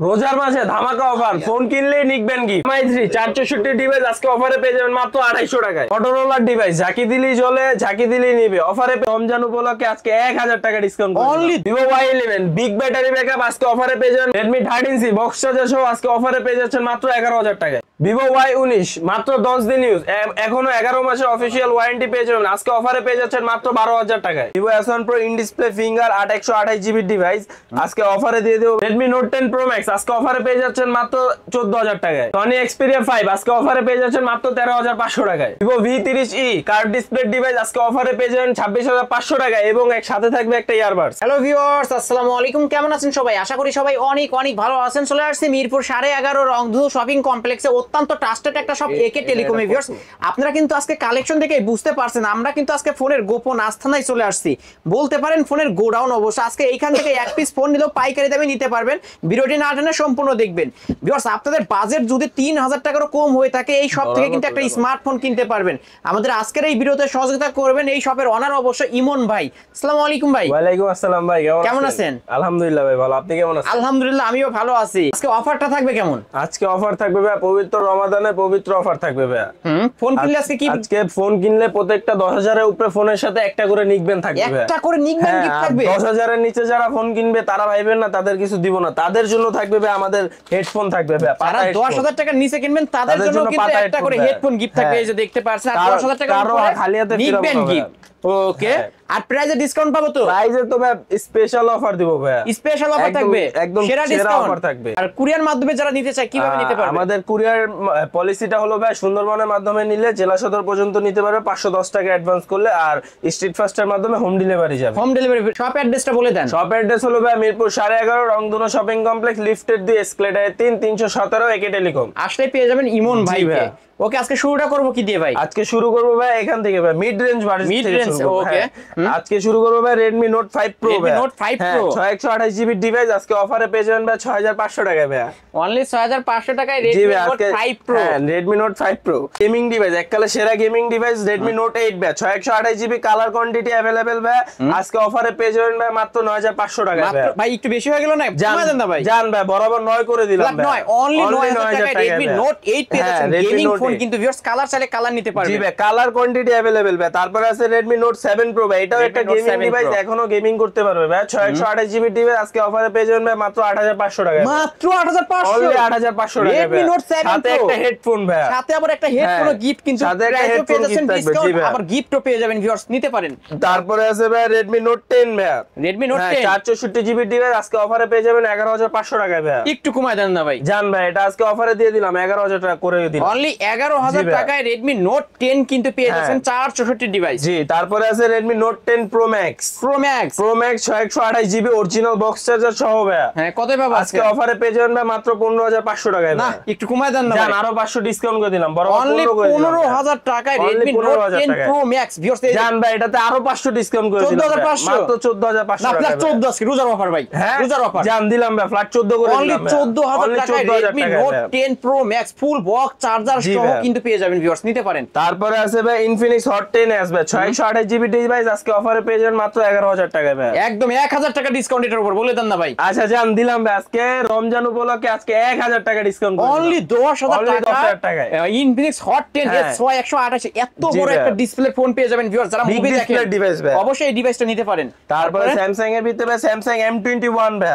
রোজার মাসে ধামাকা অফার, ফোন কিনলেই নিকবেন কি MI3 464 ডিভাইস আজকে অফারে পেয়ে যাবেন মাত্র 250 টাকায়। মটোরোলার ডিভাইস ঝাঁকি দিলেই চলে, ঝাঁকি দিলেই নিবে। অফারে রমজান উপলক্ষে আজকে 1000 টাকা discount only. Vivo Y11 big battery backup আজকে অফারে পেয়ে যাবেন। Redmi 13C বক্স চার্জার সহ আজকে অফারে পেয়ে যাচ্ছেন মাত্র 11000 টাকায়। Vivo Y19 মাত্র 10 দিন ইউজ, এখনো 11 মাসের অফিশিয়াল ওয়ারেন্টি পেয়ে যাবেন, আজকে অফারে পেয়ে যাচ্ছেন মাত্র 12000 টাকায়। Vivo S1 Pro in display finger 8128GB device আজকে অফারে দিয়ে দেব। Redmi Note 10 Pro Max আজকে অফারে পেয়ে যাচ্ছেন মাত্র 14000 টাকায়। Sony Xperia 5 আজকে অফারে পেয়ে যাচ্ছেন মাত্র 13500 টাকায়। Vivo V30e curve display device আজকে অফারে পেয়ে যাবেন 26500 টাকায় এবং এর সাথে থাকবে একটা ইয়ারবাডস। হ্যালো ভিউয়ার্স, আসসালামু আলাইকুম। কেমন আছেন সবাই? আশা করি সবাই অনেক অনেক ভালো আছেন। চলে আসছে মিরপুর 11.5 রংধনু শপিং কমপ্লেক্সে অত্যন্ত ট্রাস্টেড একটা শপ একে টেলিকম। ভিউয়ার্স, আপনারা কিন্তু আজকে কালেকশন দেখে বুঝতে পারছেন আমরা কিন্তু আজকে ফোনের গোপন আস্থানায় চলে আসছি, বলতে পারেন ফোনের গোডাউন অবশ্য। আজকে এইখান থেকে এক পিস ফোন নিলেও পাইকারি দামে নিতে পারবেন। ভিডিওটি না টেনে সম্পূর্ণ দেখবেন। ভিউয়ার্স, আপনাদের বাজেট যদি 3000 টাকারও কম হয়ে থাকে এই শপ থেকে কিন্তু একটা স্মার্টফোন কিনতে পারবেন। আমাদের আজকের এই ভিডিওতে সহযোগিতা করবেন এই শপের অনার অবশ্য ইমন ভাই। আসসালামু আলাইকুম ভাই। ওয়ালাইকুম আসসালাম ভাই, কেমন আছেন? আলহামদুলিল্লাহ ভাই ভালো, আপনি কেমন আছেন? আলহামদুলিল্লাহ আমিও ভালো আছি। আজকে অফারটা থাকবে কেমন? আজকে অফার থাকবে ভাই, পবিত্র রমাদানে পবিত্র অফার থাকবে ভাই। ফোন কিনলে আজকে কি? আজকে ফোন কিনলে প্রত্যেকটা 10000 এর উপরে ফোনের সাথে একটা করে নিকবেন থাকবে ভাই। একটা করে নিকবেন গিফট থাকবে। 10000 এর নিচে যারা ফোন কিনবে তারা ভাইবেন না তাদের কিছু দিব না, তাদের জন্য থাকবে ভাই আমাদের হেডফোন থাকবে ভাই। যারা 10000 টাকার নিচে কিনবেন তাদের জন্য কিন্তু একটা করে হেডফোন গিফট থাকবে। এই যে দেখতে পাচ্ছেন, আর 10000 টাকার উপরে খালি হাতে নিকবেন গিফট। ওকে, আর প্রাইসে ডিসকাউন্ট পাবো তো? প্রাইসে তো ভাই স্পেশাল অফার দিব ভাই। স্পেশাল অফার থাকবে, একদম সেরা অফার থাকবে। আর কুরিয়ার মাধ্যমে যারা নিতে চায় কিভাবে নিতে পারবে? আমাদের কুরিয়ার পলিসিটা হলো ভাই সুন্দরবনের মাধ্যমে নিলে জেলা সদর পর্যন্ত নিতে পারবে 510 টাকা অ্যাডভান্স করলে, আর স্ট্রিট ফাস্টের মাধ্যমে হোম ডেলিভারি যাবে। Home delivery. শপ অ্যাড্রেসটা বলে দেন। শপ অ্যাড্রেস হলো ভাই মিরপুর 11.5 রংধনু শপিং কমপ্লেক্স, লিফটেড 2 এসকেলেটর 3 317 একে টেলিকম। আসলে পেয়ে যাবেন ইমন ভাইকে। ওকে, আজকে শুরুটা করব কি দিয়ে ভাই? আজকে শুরু করব ভাই এখান থেকে ভাই, মিড রেঞ্জ ভার্সন থেকে শুরু করব। ওকে, আজকে শুরু করব ভাই Redmi Note 5 Pro ভাই। Redmi Note 5 Pro 6128GB device আজকে অফারে পেয়ে যাবেন ভাই 6500 টাকায় ভাই। অনলি 6500 টাকায় Redmi Note 5 Pro। হ্যাঁ, Redmi Note 5 Pro gaming device, এককালে সেরা গেমিং ডিভাইস Redmi Note 8 ভাই। 6128GB কালার কোয়ান্টিটি अवेलेबल ভাই। আজকে অফারে পেয়ে যাবেন ভাই মাত্র 9500 টাকায় ভাই। ভাই একটু বেশি হয়ে গেল না? জানেন না ভাই, জান ভাই বরাবর 9 করে দিলাম ভাই। 9 অনলি 9000 টাকায় Redmi Note 8 পেয়ে যাচ্ছেন। গেমিং ফোন কিন্তু ভিউয়ার্স কালার চাইলে কালার নিতে পারবেন। জি ভাই, কালার কোয়ান্টিটি अवेलेबल ভাই। তারপর আছে Redmi Note 7 Pro ভাই, এটাও একটা গেমিং ডিভাইস, এখনো গেমিং করতে পারবে ভাই। 6128GB ডিভাইস আজকে অফারে পেয়ে যাবেন ভাই মাত্র 8500 টাকায়। মাত্র 8500, অনলি 8500 টাকায় Redmi Note 7 সাথে Pro একটা হেডফোন ভাই, সাথে আবার একটা হেডফোন গিফট কিন্তু সাথে একটা হেডফোন পেয়ে যাচ্ছেন গিফট থাকবে। জি ডিসকাউন্ট, ভাই, আবার গিফটও পেয়ে যাবেন ভিউয়ার্স, নিতে পারেন। তারপরে আছে ভাই Redmi Note 10 ভাই। Redmi Note 10 464GB ডিভাইস আজকে অফারে পেয়ে যাবেন 11500 টাকায় ভাই। একটু কমায় দেন না ভাই। জান ভাই, এটা আজকে অফারে দিয়ে দিলাম 11000 টাকা করে দিলাম। অনলি 11000 টাকায় Redmi Note 10 কিন্তু পেয়ে যাচ্ছেন 464 ডিভাইস। জি, তারপরে আছে Redmi Note 10 Pro Max 6128GB original box charger সহ ভাই। হ্যাঁ, কতই পাবো আজকে অফারে পেয়ে যাবেন ভাই মাত্র 15500 টাকায়। না, একটু কমায় দেন না জান, ভাই। আরো 500 ডিসকাউন্ট করে দিলাম, বড় অনলি 15000 টাকায় Redmi Note 10 Pro Max viewers. জান ভাই, এটাতে আরো 500 ডিসকাউন্ট করে দিলাম 14500, মাত্র 14500 না টাকা। প্লাস 14 আজকে রোজার অফার ভাই। হ্যাঁ, রোজার অফার জান দিলাম ভাই, ফ্ল্যাট 14 করে অনলি দিলাম। 14000 টাকায় Redmi Note 10 Pro Max full box charger সহ কিন্তু পেয়ে যাবেন ভিউয়ার্স, নিতে পারেন। তারপরে আছে ভাই Infinix Hot 10s ভাই 6128GB ডিভাইস আজকে অফারে পেয়ে যাবেন মাত্র 11000 টাকায় ভাই। একদম 1000 টাকা ডিসকাউন্ট এটার উপর বলে দেন না ভাই। আচ্ছা জান, দিলাম ভাই আজকে রমজান উপলক্ষে আজকে 1000 টাকা ডিসকাউন্ট করে অনলি 10000 টাকা Infinix Hot 10s 6128 এত বড় একটা ডিসপ্লে ফোন পেয়ে যাবেন ভিউয়ার্স, যারা মুভি দেখেন অবশ্যই এই ডিভাইসটা নিতে পারেন। তারপরে Samsung এর ভিতরে Samsung M21 ভাই।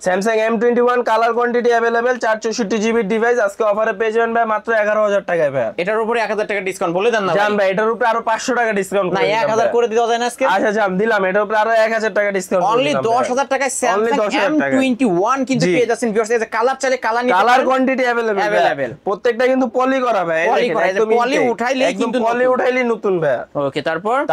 Samsung M21 colour quantity available 464GB device আজকে অফারে পেয়ে যাবেন ভাই মাত্র 11000 টাকায় ভাই। এটার উপরে 1000 টাকা ডিসকাউন্ট বলে দেন না জান ভাই, এটার উপরে আরো 500 টাকা ডিসকাউন্ট না 1000 করে দিতে যায় না আজকে? আচ্ছা জান, দিলাম এটার উপরে আরো 1000 টাকা ডিসকাউন্ট অনলি 10000 টাকায় Samsung M21 কিন্তু পেয়ে যাচ্ছেন ভিউয়ার্স। এই যে কালার চাইলে কালার নিতে পারেন, কালার কোয়ান্টিটি अवेलेबल প্রত্যেকটা কিন্তু পলি করা ভাই। পলি উঠাইলেই কিন্তু পলি উঠাইলেই নতুন ভাই। ওকে,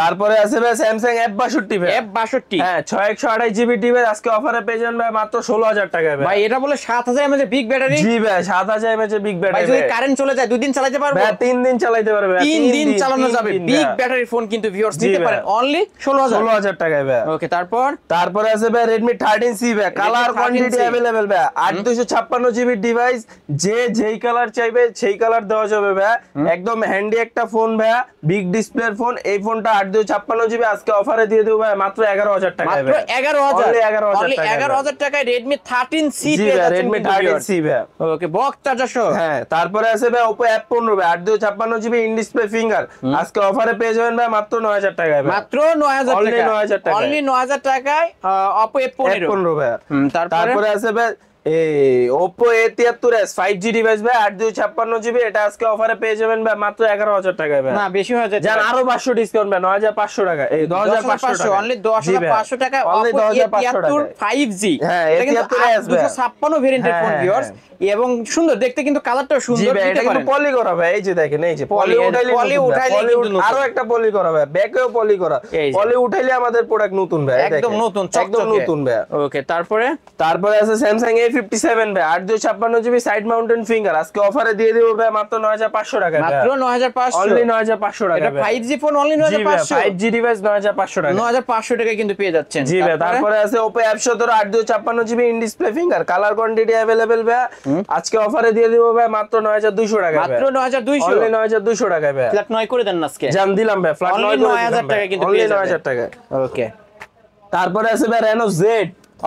তারপরে আছে ভাই Samsung F62 ভাই। F62 হ্যাঁ 6128GB ডিভাইস আজকে অফারে পেয়ে যাবেন ভাই মাত্র 16000 টাকায় ভাই। ভাই এটা বলে 7000 mAh বিগ ব্যাটারি। জি ভাই, 7000 mAh বিগ ভাই ব্যাটারি। যদি কারেন্ট চলে যায় 2 দিন চালাতে পারবো ভাই, 3 দিন চালাতে পারবে। 3 দিন চালানো যাবে। বিগ ব্যাটারি ফোন কিন্তু ভিউয়ার্স নিতে পারেন অনলি অনলি 16000 16000 টাকায় ভাই। ওকে তারপর তারপরে আছে ভাই Redmi 13C ভাই, কালার 13C কোয়ান্টিটি अवेलेबल ভাই, 8256 জিবি ডিভাইস, যে যেই কালার চাইবে সেই কালার দেওয়া যাবে ভাই, একদম হ্যান্ডি একটা ফোন ভাই, বিগ ডিসপ্লের ফোন। এই ফোনটা 8256 জিবি আজকে অফারে দিয়ে দেব ভাই মাত্র 11000 টাকায় মাত্র ভাই। 11000 Only 11000 টাকায় Redmi 13C জি পেয়ে ভাই, যাচ্ছেন Redmi কিন্তু 13C ভাই। ওকে বক্স চার্জার সহ। হ্যাঁ, তারপরে আছে ভাই Oppo F15 ভাই, 8256 জিবি ইন ডিসপ্লে ফিঙ্গার, আজকে অফারে পেয়ে যাবেন ভাই মাত্র 9000 টাকায় ভাই। মাত্র 9000 Only টাকা 9000 টাকায়। অনলি 9000 টাকায় Oppo F15 F15 ভাই। তারপরে তারপরে আছে ভাই এই Oppo A73s 5G ডিভাইস ভাই, 8256 জিবি, এটা আজকে অফারে পেয়ে যাবেন ভাই মাত্র 11000 টাকায় ভাই। না বেশি হয়ে যাচ্ছে জান আরো 500 ডিসকাউন্ট ভাই, 9500 টাকা, এই 10500 টাকা, অনলি 10500 টাকায় অনলি Oppo 10500 টাকা। A73 5G হ্যাঁ, এটা কিন্তু A73s ভাই। 256 ভেরিয়েন্টের ফোন হ্যাঁ, ভিউয়ার্স, এবং সুন্দর দেখতে, কিন্তু কালারটাও জি সুন্দর ভাই, দিতে এটা কিন্তু পারেন। পলি করা ভাই, এই যে দেখেন, এই যে Poly, পলি উঠাইলে poly নতুন ভাই, উঠাইলে poly কিন্তু নতুন। আরো একটা পলি করা ভাই, ব্যাকেও পলি করা, এই যে। পলি উঠাইলে আমাদের প্রোডাক্ট নতুন ভাই, এই একদম দেখেন। নতুন একদম চকচকে। নতুন ভাই। ওকে তারপরে তারপরে আছে Samsung A57 ভাই, 8256 জিবি সাইড মাউন্টেন ফিঙ্গার, আজকে অফারে দিয়ে দেব ভাই মাত্র 9500 টাকা ভাই। মাত্র 9500 অনলি 9500 টাকা এটা ভাই। 5G ফোন অনলি জি ভাই, 9500 5G ডিভাইস 9500 টাকা। 9500 টাকায় কিন্তু পেয়ে যাচ্ছেন। জি ভাই, তারপরে আছে Oppo F17 8256 GB in display finger, colour quantity available ভাই, আজকে অফারে দিয়ে দেব ভাই মাত্র 9200 টাকা ভাই। মাত্র 9200 অনলি 9200 টাকা ভাই। ফ্ল্যাট 9 করে দেন আজকে। জান দিলাম ভাই, ফ্ল্যাট Only 9000 টাকা কিন্তু অনলি পেয়ে যাবেন। 9000 টাকা। ওকে তারপরে আছে ভাই Reno Z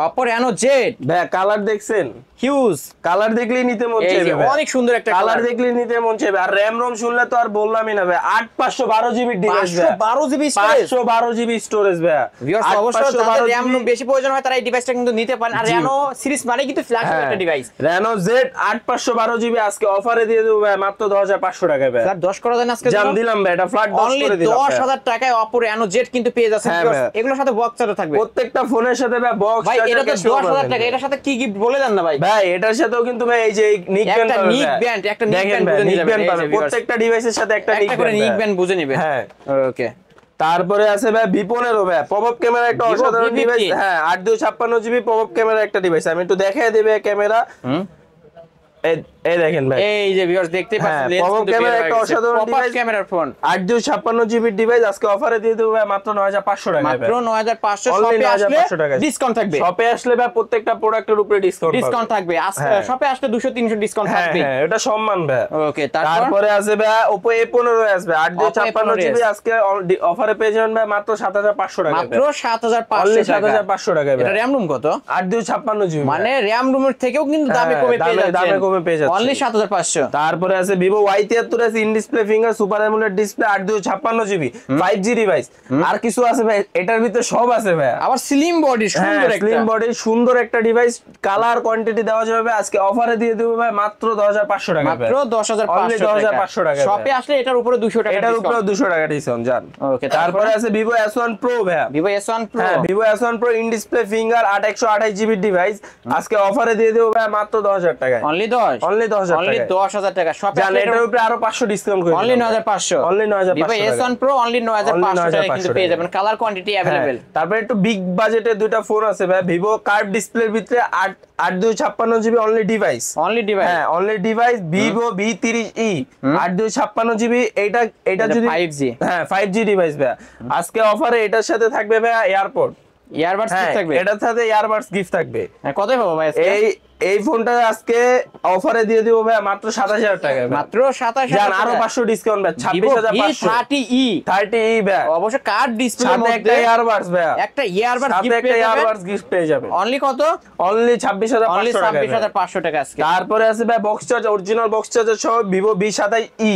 Oppo Reno Z ভাই, কালার দেখছেন, হিউজ, কালার দেখলেই নিতে মন এই যে চাইবে ভাই। অনেক সুন্দর একটা কালার কালার। দেখলেই নিতে মন চাইবে, আর র‍্যাম রম শুনলে তো আর বললামই না ভাই, 8512 জিবি ডিভাইস ভাই, 512 জিবি স্টোরেজ। 512 জিবি স্টোরেজ ভাই। ভিউয়ার্স অবশ্যই যাদের র‍্যাম বেশি প্রয়োজন হয় তারা এই ডিভাইসটা কিন্তু নিতে পারেন। আর জি। Reno সিরিজ মানে কিন্তু ফ্ল্যাগশিপ একটা ডিভাইস। Reno Z 8512 জিবি আজকে অফারে দিয়ে দেব ভাই মাত্র 10500 টাকায় ভাই। স্যার 10 করে দেন আজকে। জান দিলাম ভাই, এটা ফ্ল্যাট 10 অনলি করে দিলাম ভাই। 10000 টাকায় Oppo Reno Z কিন্তু পেয়ে যাচ্ছেন হ্যাঁ ভিউয়ার্স। ভাই। এগুলোর সাথে বক্স চার্জার থাকবে। প্রত্যেকটা ফোনের সাথে ভাই বক্স ভাই এটা তো 10000 টাকা, এটার সাথে কি গিফট বলে দেন না ভাই। ভাই এটার সাথেও কিন্তু ভাই এই যে নিক একটা ব্যান্ড পাবেন নিক ভাই। ব্যান্ড, একটা নিক দেখেন ব্যান্ড ভাই, বুঝে নিক নিয়ে ব্যান্ড যাবেন। পাবেন, প্রত্যেকটা ডিভাইসের সাথে একটা একটা করে নিক ভাই। ব্যান্ড বুঝে নেবে। হ্যাঁ। ওকে তারপরে আছে ভাই V15 ভাই, পপআপ ক্যামেরা একটা Vivo অসাধারণ V50 ডিভাইস। হ্যাঁ, 8256 জিবি পপআপ ক্যামেরা একটা ডিভাইস, আমি একটু দেখায় দেবে ক্যামেরা। এই দেখেন ভাই, এই যে ভিউয়ার্স দেখতে পাচ্ছেন হ্যাঁ, pop-up camera একটা অসাধারণ device। ক্যামেরার ফোন 8256 জিবি ডিভাইস আজকে অফারে দিয়ে দেব ভাই মাত্র 9500 টাকায় ভাই। মাত্র 9500 Only শপে আসলে 9500 টাকায়। ডিসকাউন্ট থাকবে। শপে আসলে ভাই প্রত্যেকটা প্রোডাক্টের উপরে ডিসকাউন্ট ডিসকাউন্ট থাকবে। হ্যাঁ। শপে আসলে 200 300 ডিসকাউন্ট হ্যাঁ থাকবে। হ্যাঁ, এটা সম্মান ভাই। ওকে তারপর তারপরে আছে ভাই Oppo A15 আসবে, 8256 জিবি আজকে অফারে পেয়ে যাবেন ভাই মাত্র 7500 টাকায় মাত্র ভাই। 7500 টাকা। 7500 টাকায় এটা ভাই। র‍্যাম রুম কত? 8256 জিবি মানে র‍্যাম রুমের থেকেও কিন্তু দামে হ্যাঁ, কমে পেয়ে দামে যাচ্ছেন। কমে পেয়ে যাচ্ছেন। অনলি 7500। তারপরে আছে Vivo Y73s in display finger super AMOLED display 8256 GB 5G device. আর কিছু আছে ভাই, এটার ভিতরে সব আছে ভাই। আবার স্লিম বডি সুন্দর একটা। স্লিম বডি সুন্দর একটা ডিভাইস, কালার কোয়ান্টিটি দেওয়া যাবে, আজকে অফারে দিয়ে দেব ভাই মাত্র 10500 টাকা। মাত্র 10500 Only 10500 টাকা। শপে আসলে এটার উপরে 200 টাকা এটার উপরে ডিসকাউন্ট। 200 টাকা ডিসকাউন্ট জান। ওকে তারপরে আছে Vivo S1 Pro ভাই। Vivo S1 Pro হ্যাঁ, Vivo S1 Pro in display finger 8128 GB device, আজকে অফারে দিয়ে দেব ভাই মাত্র 10000 টাকা। অনলি 10 অনলি 10000 অনলি টাকা। 10000 টাকা শপে জান আসলে এটার উপরে আরো 500 ডিসকাউন্ট করে only 9500। Only 9500 Vivo S1 Pro only 9500 টাকা কিন্তু পেয়ে যাবেন। Colour quantity available. তারপরে একটু বিগ বাজেটের দুইটা ফোন আছে ভাই, Vivo কার্ভ ডিসপ্লের ভিতরে 8256 GB only device. Only device. হ্যাঁ, only device Vivo V30e 8256 GB, এটা যদি 5G। হ্যাঁ 5G ডিভাইস ভাই, আজকে অফারে এটার সাথে থাকবে ভাই এয়ারপড। ইয়ারবাডস হ্যাঁ, থাকবে। এটার সাথে এয়ারবাডস গিফট থাকবে। হ্যাঁ, কতই পাবো ভাই আজকে? এই ফোনটা আজকে অফারে দিয়ে দিব ভাই মাত্র 27000 টাকায় ভাই। মাত্র 27000 জান টাকা। আরো 500 ডিসকাউন্ট ভাই, 26500। 30e 30e ভাই, অবশ্য কার্ড ডিসপ্লের সাথে মধ্যে একটা ইয়ারবাডস ভাই, একটা ইয়ারবাডস সাথে গিফট একটা পেয়ে যাবেন। ইয়ারবাডস গিফট পেয়ে যাবেন। অনলি কত? অনলি অনলি 26500 টাকা। 26500 টাকা আজকে। তারপরে আছে ভাই box charge, original box charger সহ Vivo V27e,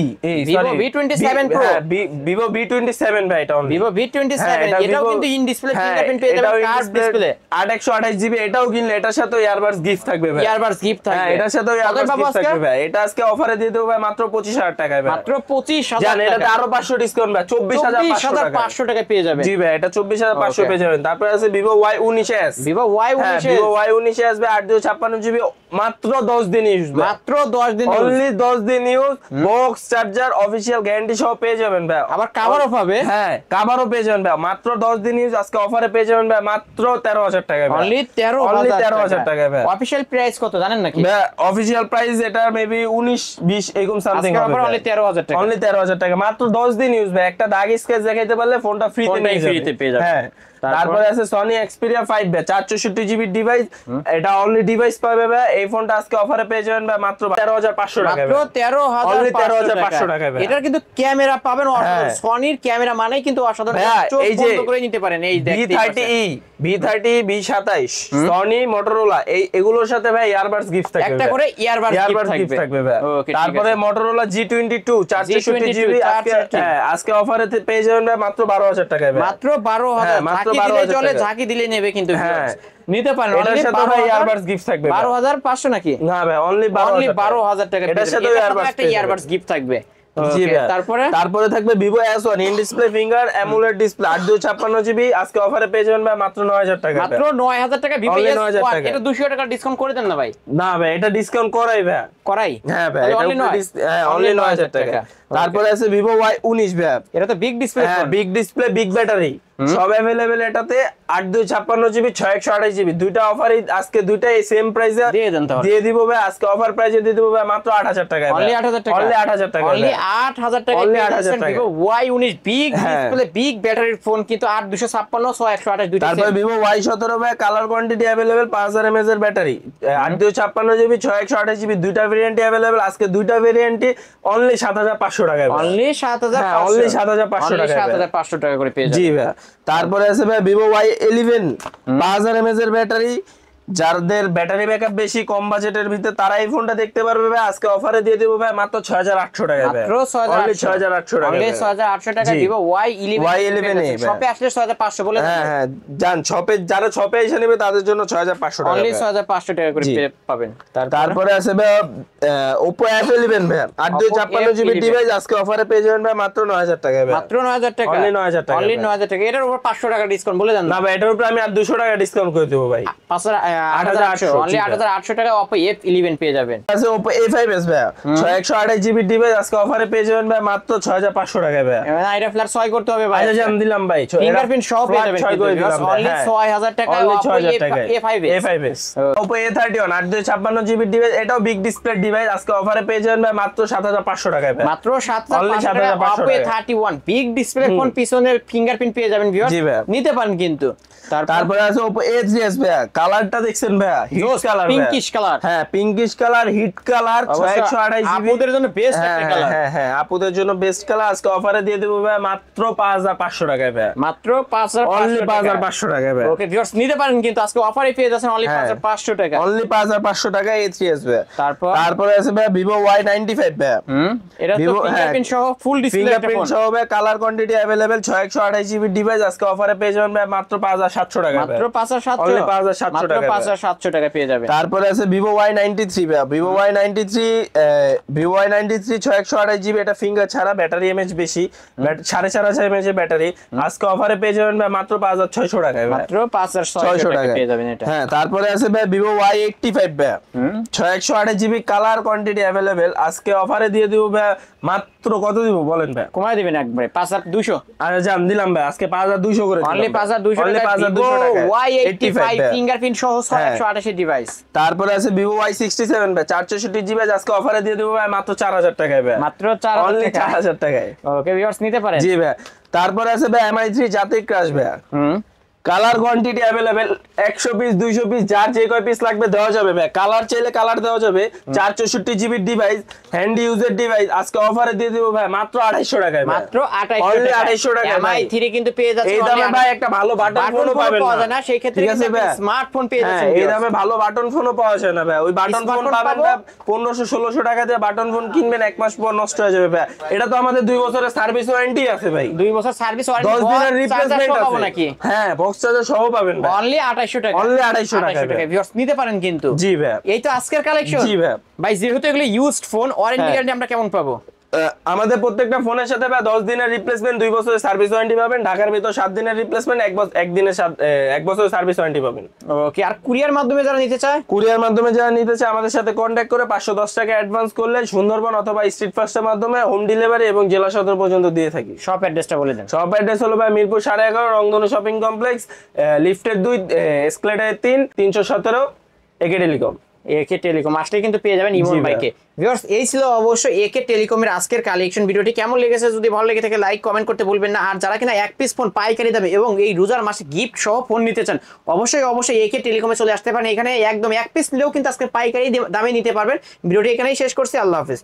Vivo V27 Pro। হ্যাঁ, Vivo V27 ভাই, এটা অনলি Vivo V27 হ্যাঁ, এটা এটাও Vivo- কিন্তু ইন ডিসপ্লে হ্যাঁ, ফিঙ্গারপ্রিন্ট পেয়ে যাবেন, এটাও in card display, display 8128 GB, এটাও কিনলে এটার সাথে ইয়ারবাডস গিফট থাকবে ভাই। ইয়ারবাডস গিফট হ্যাঁ, থাকবে। এটার সাথে কতই ইয়ারবাডস পাবো গিফট আজকে? থাকবে ভাই। এটা আজকে অফারে দিয়ে দেব ভাই মাত্র 25000 টাকায় ভাই। মাত্র 25000 জান এটাতে টাকা। আরো 500 ডিসকাউন্ট ভাই, 24500 টাকা। 24500 টাকা পেয়ে যাবেন। জি ভাই, এটা 24500 Okay. পেয়ে যাবেন। তারপরে আছে Vivo Y19s। Vivo হ্যাঁ, Y19 Vivo Y19s ভাই 8256 জিবি, মাত্র 10 দিন ইউজ ভাই। মাত্র 10 দিন use। অনলি 10 দিন use, box charger official guarantee সহ পেয়ে যাবেন ভাই। আবার কভারও পাবে। হ্যাঁ, কভারও পেয়ে যাবেন ভাই, মাত্র 10 দিন ইউজ, আজকে অফারে পেয়ে যাবেন ভাই মাত্র 13000 টাকা ভাই। অনলি Only 13000 টাকা ভাই। অফিশিয়াল প্রাইস প্রাইস কত জানেন নাকি? অফিশিয়াল প্রাইস এটা মেবি 19-20 এরকম সামথিং আজকে হবে। অফার অনলি 13000 টাকা। অনলি 13000 টাকা, মাত্র 10 দিন ইউজ ভাই। একটা দাগ স্কেচ দেখাইতে পারলে ফোনটা ফ্রিতে নিয়ে যাবে। ফ্রিতে পেয়ে যাবে। হ্যাঁ, তারপরে আছে Sony Xperia 5 ভাই, 464 জিবি ডিভাইস। এটা অনলি ডিভাইস পাবে ভাই। এই ফোনটা আজকে অফারে পেয়ে যাবেন ভাই মাত্র 13500 টাকা। মাত্র 13500 টাকা ভাই। এটার কিন্তু ক্যামেরা পাবেন অসাধারণ। সনির ক্যামেরা মানেই কিন্তু অসাধারণ। চোখ বন্ধ করে নিতে পারেন। এই দেখতে V30e, V30, V27, Sony, Motorola এগুলোর সাথে ভাই ইয়ারবাডস গিফট থাকবে। একটা করে ইয়ারবাডস গিফট থাকবে ভাই। তারপরে Motorola G22 464 জিবি আজকে অফারে পেয়ে যাবেন ভাই মাত্র 12000 টাকায় ভাই। মাত্র 12000। মাত্র ঝাঁকি দিলে 12000 চলে, টাকা। ঝাঁকি দিলে নেবে কিন্তু। হ্যাঁ, নিতে পারেন। এটার সাথে ভাই ইয়ারবাডস গিফট থাকবে। 12500 নাকি? না ভাই, অনলি 12000 টাকা। এটার সাথে একটা ইয়ারবাডস গিফট থাকবে। জি ভাই। তারপরে থাকবে Vivo S1 in display finger AMOLED display 8256 GB আজকে অফারে পেয়ে যাবেন ভাই মাত্র 9000 টাকা। মাত্র 9000 টাকা। Vivo Only S1 9000 টাকা। এটা 200 টাকা ডিসকাউন্ট করে দেন না ভাই? না ভাই, এটা ডিসকাউন্ট করাই ভাই। করাই? হ্যাঁ ভাই, তাহলে only 9? হ্যাঁ, অনলি 9000 টাকা। তারপরে আছে Vivo Y19 ভাই। এটা তো বিগ ডিসপ্লে। হ্যাঁ, বিগ ডিসপ্লে, বিগ ব্যাটারি, সব अवेलेबल এটাতে। 8256 জিবি 6128 জিবি দুইটা অফারই আজকে, দুইটাই সেম প্রাইসে দিয়ে দেন তাহলে। দিয়ে দিব ভাই। আজকে অফার প্রাইসে দিয়ে দিব ভাই মাত্র 8000 টাকায়। অনলি 8000 টাকা। অনলি 8000 টাকা। অনলি 8000 টাকা। Only 8000 টাকা। Vivo Y19 big display, big ব্যাটারির ফোন কিন্তু 8256 6128 দুইটা। তারপর Vivo Y17 ভাই, কালার কোয়ান্টিটি अवेलेबल, 5000 mAh এর ব্যাটারি, 8256 জিবি 6128 জিবি দুইটা ভেরিয়েন্টই अवेलेबल আজকে। দুইটা ভেরিয়েন্টই অনলি 7500 টাকায়। অনলি 7500। অনলি 7500 টাকা। 7500 টাকা করে পেয়ে যাবেন। জি ভাই। তারপরে আছে ভাই Vivo Y11, 5000 mAh এর ব্যাটারি। যাদের ব্যাটারি ব্যাকআপ বেশি, কম বাজেটের ভিতরে, তারা এই ফোনটা দেখতে পারবে ভাই। আজকে অফারে দিয়ে দেব ভাই মাত্র 6800 টাকা। মাত্র অনলি 6800 টাকা। অনলি 6800 টাকা। Vivo Y11 শপে আসলে 6500 বলে দেন। হ্যাঁ হ্যাঁ, জান শপে, যারা শপে এসে নেবে তাদের জন্য 6500 টাকা। অনলি 6500 টাকা করে পাবেন। তারপরে আছে ভাই Oppo F11 ভাই, 8256 জিবি ডিভাইস আজকে অফারে পেয়ে যাবেন ভাই মাত্র 9000 টাকা ভাই। মাত্র 9000 টাকা। অনলি 9000 টাকা। অনলি 9000 টাকা। এটার উপর 500 টাকা ডিসকাউন্ট বলে দেন। না ভাই, এটার উপরে আমি আর 200 টাকা ডিসকাউন্ট করে দেব ভাই। 8800। অনলি 8800 টাকা Oppo F11 পেয়ে যাবেন। আছে Oppo A5s ভাই, 128 জিবি ডিভাইস আজকে অফারে পেয়ে যাবেন ভাই মাত্র 6500 টাকায় ভাই। এবার এটা ফ্ল্যাশ 6 করতে হবে ভাই। আচ্ছা, জান দিলাম ভাই। ফিঙ্গারপ্রিন্ট সহ পেয়ে যাবেন কিন্তু। অনলি 6000 টাকা Oppo A5s। Oppo A31 856 GB device, এটাও বিগ ডিসপ্লে ডিভাইস আজকে অফারে পেয়ে যাবেন ভাই মাত্র 7500 টাকায় ভাই। মাত্র 7500 টাকা। Oppo A31 big display phone, পিছনে ফিঙ্গারপ্রিন্ট পেয়ে যাবেন ভিউয়ার্স। জি ভাই। নিতে পারেন কিন্তু। তারপরে আছে Oppo A3s ভাই, কালারটা দেখছেন ভাই, হিট কালার, পিঙ্কিশ কালার। হ্যাঁ, pinkish colour, hit colour, 128 GB. আপুদের জন্য বেস্ট একটা কালার। হ্যাঁ হ্যাঁ, আপুদের জন্য বেস্ট কালার আজকে অফারে দিয়ে দেব ভাই মাত্র 5500 টাকায় ভাই। মাত্র 5500 অনলি 5500 টাকায় ভাই। ওকে ভিউয়ার্স, নিতে পারেন কিন্তু আজকে অফারে পেয়ে যাচ্ছেন অনলি 5500 টাকা। অনলি 5500 টাকা A3s ভাই। তারপরে আছে ভাই Vivo Y95 ভাই। এটা তো ফিঙ্গারপ্রিন্ট সহ ফুল ডিসপ্লে একটা ফোন। ফিঙ্গারপ্রিন্ট সহ ভাই, colour quantity available, 128 GB device আজকে অফারে পেয়ে যাবেন ভাই মাত্র 5700 টাকা। মাত্র 5700। অনলি 5700 টাকা। 5700 টাকা পেয়ে যাবেন। তারপরে আছে Vivo Y93 ভাই, Vivo Y93 128 জিবি, এটা ফিঙ্গার ছাড়া, ব্যাটারি এমএইচ বেশি, 4500 এমএইচ এর ব্যাটারি আজকে অফারে পেয়ে যাবেন ভাই মাত্র 5600 টাকায়। মাত্র 5600 টাকা পেয়ে যাবেন এটা। হ্যাঁ, তারপরে আছে ভাই Vivo Y85 ভাই, 128 জিবি, কালার কোয়ান্টিটি अवेलेबल আজকে অফারে দিয়ে দিব ভাই মাত্র, কত দিব বলেন ভাই? কমায় দিবেন একবারে 5200। আরে জান দিলাম ভাই, আজকে 5200 করে দিলাম। অনলি 5200 টাকা। Vivo Y85 ফিঙ্গারপ্রিন্ট সহ 128 ডিভাইস। তারপরে আছে Vivo Y67 ভাই, 464 জিবি আজকে অফারে দিয়ে দেব ভাই মাত্র 4000 টাকায় ভাই। মাত্র 4000 টাকা। 4000 টাকায়। ওকে ভিউয়ার্স, নিতে পারেন। জি ভাই। তারপরে আছে ভাই MI3 জাতীয় ক্রাশ ভাই, colour quantity available, 100 piece 200 piece যার যে কয় পিস লাগবে দেওয়া যাবে ভাই। কালার চাইলে কালার দেওয়া যাবে। 464 GB device, hand user device আজকে অফারে দিয়ে দেব ভাই মাত্র 2800 টাকায়। মাত্র 2800 অনলি টাকা। 2800 টাকা। MI3 কিন্তু পেয়ে যাচ্ছেন এই দামে ভাই একটা ভালো বাটন ফোনও পাবেন না। সেই ক্ষেত্রে কিন্তু স্মার্টফোন পেয়ে যাচ্ছেন। এই দামে ভালো বাটন ফোনও পাওয়া যায় না ভাই। ওই বাটন ফোন পাবেন ভাই 1500-1600 টাকা দিয়ে বাটন ফোন কিনবেন, 1 মাস পর নষ্ট হয়ে যাবে ভাই। এটা তো আমাদের 2 বছরের সার্ভিস ওয়ারেন্টি আছে ভাই। 2 বছর সার্ভিস ওয়ারেন্টি, 10 দিনের রিপ্লেসমেন্ট আছে নাকি? হ্যাঁ, বক্স চার্জার সহ পাবেন ভাই। অনলি 2800 টাকা। অনলি 2800 টাকা। ভিউয়ার্স, নিতে পারেন কিন্তু। জি ভাই। এই তো আজকের কালেকশন। জি ভাই। ভাই যেহেতু এগুলো ইউজড ফোন, ওয়ারেন্টি গ্যারান্টি আমরা কেমন পাবো? আমাদের প্রত্যেকটা ফোনের সাথে ভাই 10 দিনের রিপ্লেসমেন্ট, 2 বছরের সার্ভিস ওয়ারেন্টি পাবেন। ঢাকার ভিতর 7 দিনের রিপ্লেসমেন্ট, 1 বছরের সার্ভিস ওয়ারেন্টি পাবেন। ওকে, আর কুরিয়ার মাধ্যমে যারা নিতে চায়? কুরিয়ার মাধ্যমে যারা নিতে চায় আমাদের সাথে কন্ট্যাক্ট করে 510 টাকা অ্যাডভান্স করলে সুন্দরবন অথবা স্ট্রিট ফাস্টের মাধ্যমে হোম ডেলিভারি এবং জেলা সদর পর্যন্ত দিয়ে থাকি। শপ অ্যাড্রেসটা বলে দেন। শপ অ্যাড্রেস হলো ভাই মিরপুর 11.5 রংধনু শপিং কমপ্লেক্স, লিফটের 2, এসকেলেটরের 3, 317 একে টেলিকম। একে টেলিকম আসলে কিন্তু পেয়ে যাবেন ইমন জি ভাই। ভাইকে। ভিউয়ার্স এই ছিল অবশ্যই একে টেলিকমের আজকের কালেকশন। ভিডিওটি কেমন লেগেছে যদি ভালো লেগে থাকে লাইক কমেন্ট করতে ভুলবেন না। আর যারা কিনা এক পিস ফোন পাইকারি দামে এবং এই রোজার মাসে গিফট সহ ফোন নিতে চান অবশ্যই একে টেলিকমে চলে আসতে পারেন। এখানে একদম এক পিস নিলেও কিন্তু আজকে পাইকারি দামে নিতে পারবেন। ভিডিওটি এখানেই শেষ করছি, আল্লাহ হাফেজ।